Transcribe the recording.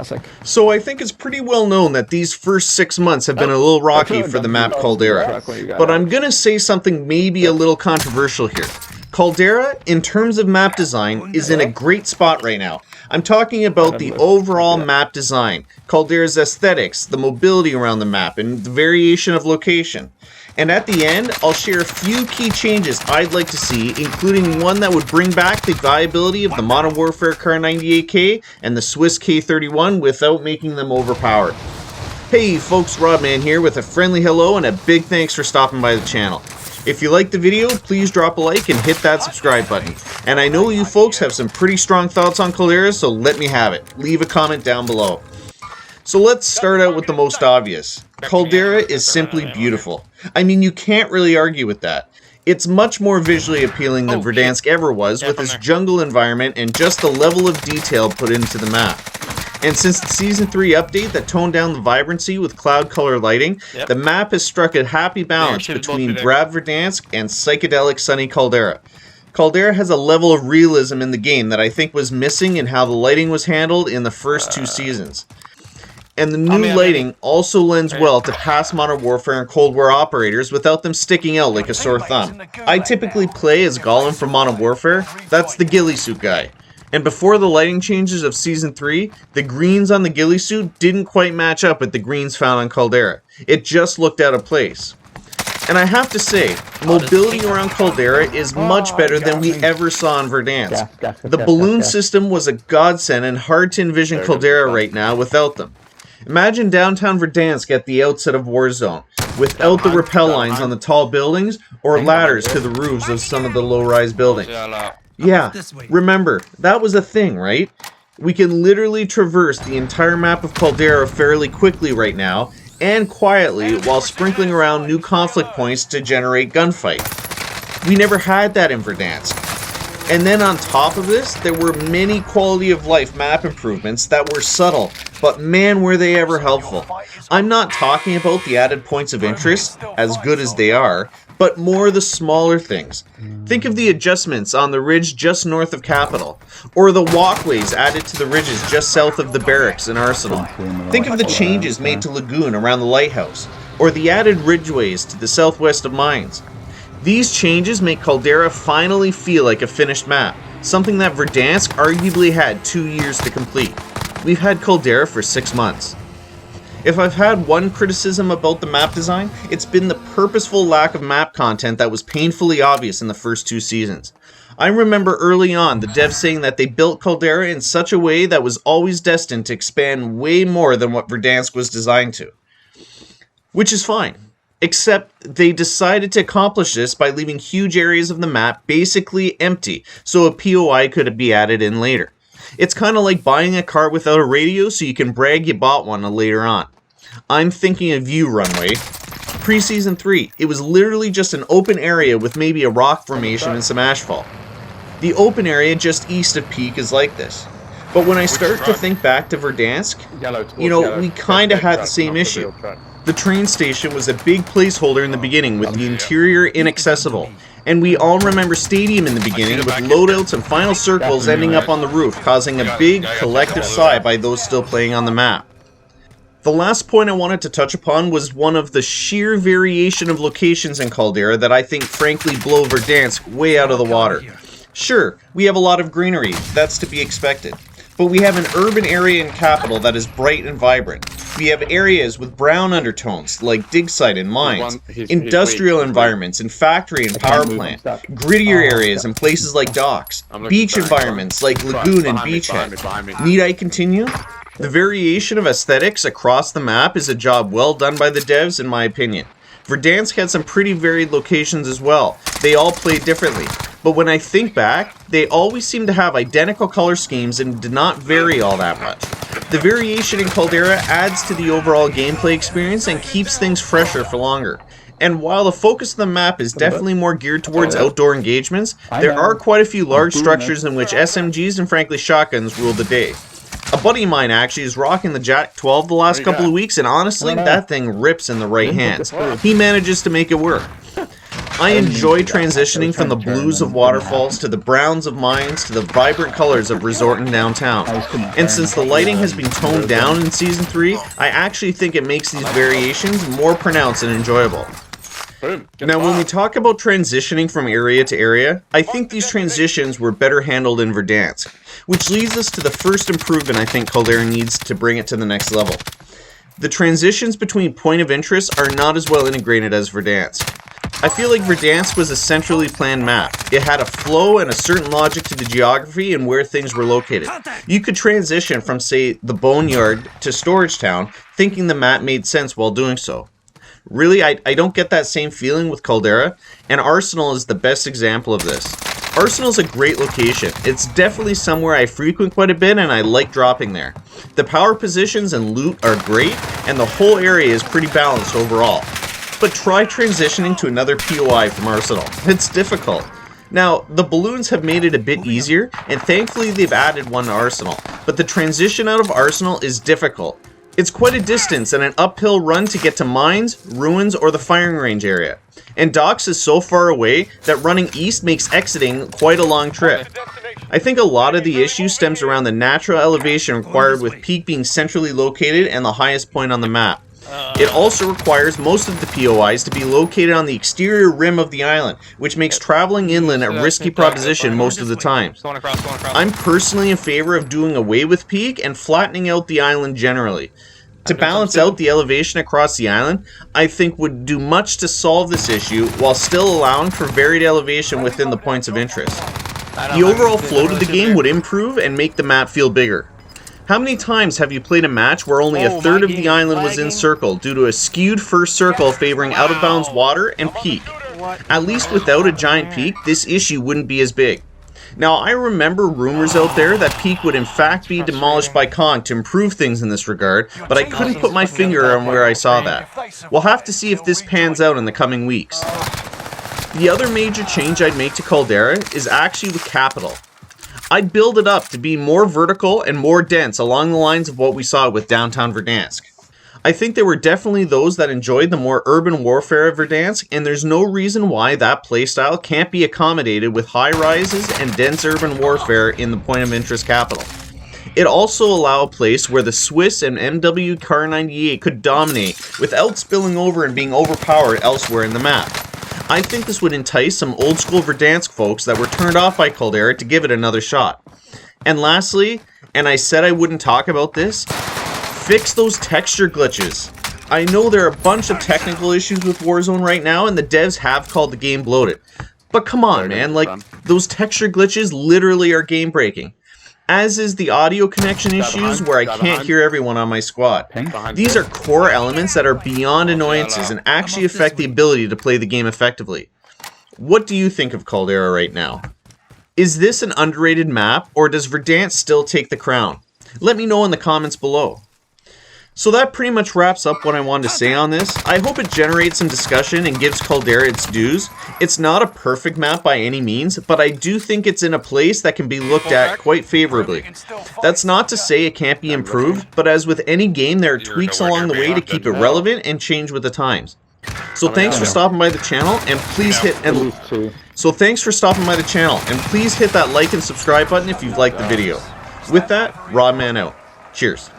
Classic. So I think it's pretty well known that these first 6 months have been a little rocky for the map Caldera. But I'm gonna say something maybe a little controversial here. Caldera, in terms of map design, is in a great spot right now. I'm talking about the overall map design, Caldera's aesthetics, the mobility around the map, and the variation of location. And at the end, I'll share a few key changes I'd like to see, including one that would bring back the viability of the Modern Warfare Kar 98K and the Swiss K31 without making them overpowered. Hey folks, Rodman here with a friendly hello and a big thanks for stopping by the channel. If you liked the video, please drop a like and hit that subscribe button. And I know you folks have some pretty strong thoughts on Caldera, so let me have it. Leave a comment down below. So let's start out with the most obvious. Caldera is simply beautiful. I mean, you can't really argue with that. It's much more visually appealing than Verdansk ever was, with its jungle environment and just the level of detail put into the map. And since the Season 3 update that toned down the vibrancy with cloud color lighting, the map has struck a happy balance between drab Verdansk and psychedelic sunny Caldera. Caldera has a level of realism in the game that I think was missing in how the lighting was handled in the first 2 seasons. And the new lighting also lends well to past Modern Warfare and Cold War operators without them sticking out like a sore thumb. I typically play as Gollum from Modern Warfare, that's the ghillie suit guy. And before the lighting changes of Season 3, the greens on the ghillie suit didn't quite match up with the greens found on Caldera. It just looked out of place. And I have to say, mobility around Caldera is much better than we ever saw in Verdansk. The balloon system was a godsend and hard to envision Caldera right now without them. Imagine downtown Verdansk at the outset of Warzone, without the rappel lines on the tall buildings or ladders to the roofs of some of the low-rise buildings. Yeah, remember, that was a thing, right? We can literally traverse the entire map of Caldera fairly quickly right now, and quietly, while sprinkling around new conflict points to generate gunfight. We never had that in Verdansk. And then on top of this, there were many quality of life map improvements that were subtle, but man were they ever helpful. I'm not talking about the added points of interest, as good as they are, but more the smaller things. Think of the adjustments on the ridge just north of Capital, or the walkways added to the ridges just south of the barracks and arsenal. Think of the changes made to Lagoon around the lighthouse, or the added ridgeways to the southwest of Mines. These changes make Caldera finally feel like a finished map, something that Verdansk arguably had 2 years to complete. We've had Caldera for 6 months. If I've had one criticism about the map design, it's been the purposeful lack of map content that was painfully obvious in the first 2 seasons. I remember early on the devs saying that they built Caldera in such a way that was always destined to expand way more than what Verdansk was designed to. Which is fine. Except they decided to accomplish this by leaving huge areas of the map basically empty, so a POI could be added in later. It's kind of like buying a car without a radio so you can brag you bought one later on. I'm thinking of you, Runway. Pre-Season 3, it was literally just an open area with maybe a rock formation and some asphalt. The open area just east of Peak is like this. But when I start to think back to Verdansk, we kind of had the same issue. The train station was a big placeholder in the beginning with the interior inaccessible, and we all remember Stadium in the beginning with loadouts and final circles ending up on the roof, causing a big collective sigh by those still playing on the map. The last point I wanted to touch upon was one of the sheer variation of locations in Caldera that I think frankly blow Verdansk way out of the water. Sure, we have a lot of greenery, that's to be expected. But we have an urban area in Capital that is bright and vibrant. We have areas with brown undertones, like dig site and mines, industrial environments and factory and power plant, grittier areas in places like docks, beach environments like Lagoon and Beachhead. Need I continue? The variation of aesthetics across the map is a job well done by the devs, in my opinion. Verdansk had some pretty varied locations as well. They all played differently. But when I think back, they always seem to have identical color schemes and did not vary all that much. The variation in Caldera adds to the overall gameplay experience and keeps things fresher for longer. And while the focus of the map is definitely more geared towards outdoor engagements, there are quite a few large structures in which SMGs and frankly shotguns rule the day. A buddy of mine actually is rocking the Jack 12 the last couple of weeks, and honestly, that thing rips in the right hands. He manages to make it work. I enjoy transitioning from the blues of waterfalls to the browns of mines to the vibrant colors of resort and downtown. And since the lighting has been toned down in Season 3, I actually think it makes these variations more pronounced and enjoyable. Now, when we talk about transitioning from area to area, I think these transitions were better handled in Verdansk, which leads us to the first improvement I think Caldera needs to bring it to the next level. The transitions between point of interest are not as well integrated as Verdansk. I feel like Verdansk was a centrally planned map. It had a flow and a certain logic to the geography and where things were located. You could transition from, say, the Boneyard to Storage Town, thinking the map made sense while doing so. Really, I don't get that same feeling with Caldera, and Arsenal is the best example of this. Arsenal's a great location. It's definitely somewhere I frequent quite a bit and I like dropping there. The power positions and loot are great, and the whole area is pretty balanced overall. But try transitioning to another POI from Arsenal. It's difficult. Now, the balloons have made it a bit easier, and thankfully they've added one to Arsenal, but the transition out of Arsenal is difficult. It's quite a distance and an uphill run to get to mines, ruins, or the firing range area. And docks is so far away that running east makes exiting quite a long trip. I think a lot of the issue stems around the natural elevation required with Peak being centrally located and the highest point on the map. It also requires most of the POIs to be located on the exterior rim of the island, which makes traveling inland a risky proposition most of the time. I'm personally in favor of doing away with Peak and flattening out the island generally. To balance out the elevation across the island, I think would do much to solve this issue while still allowing for varied elevation within the points of interest. The overall flow to the game would improve and make the map feel bigger. How many times have you played a match where only a third of the island was encircled due to a skewed first circle favoring out-of-bounds water and Peak? At least without a giant Peak, this issue wouldn't be as big. Now, I remember rumors out there that Peak would in fact be demolished by Kong to improve things in this regard, but I couldn't put my finger on where I saw that. We'll have to see if this pans out in the coming weeks. The other major change I'd make to Caldera is actually with Capital. I'd build it up to be more vertical and more dense along the lines of what we saw with downtown Verdansk. I think there were definitely those that enjoyed the more urban warfare of Verdansk, and there's no reason why that playstyle can't be accommodated with high rises and dense urban warfare in the point of interest capital. It also allows a place where the Swiss and MW Car 98 could dominate without spilling over and being overpowered elsewhere in the map. I think this would entice some old school Verdansk folks that were turned off by Caldera to give it another shot. And lastly, and I said I wouldn't talk about this, fix those texture glitches. I know there are a bunch of technical issues with Warzone right now and the devs have called the game bloated. But come on man, like those texture glitches literally are game breaking. As is the audio connection issues where I can't hear everyone on my squad. These are core elements that are beyond annoyances and actually affect the ability to play the game effectively. What do you think of Caldera right now? Is this an underrated map, or does Verdansk still take the crown? Let me know in the comments below. So that pretty much wraps up what I wanted to say on this. I hope it generates some discussion and gives Caldera its dues. It's not a perfect map by any means, but I do think it's in a place that can be looked at quite favorably. That's not to say it can't be improved, but as with any game, there are tweaks along the way to keep it relevant and change with the times. So thanks for stopping by the channel, and please hit that like and subscribe button if you've liked the video. With that, Rodman out. Cheers.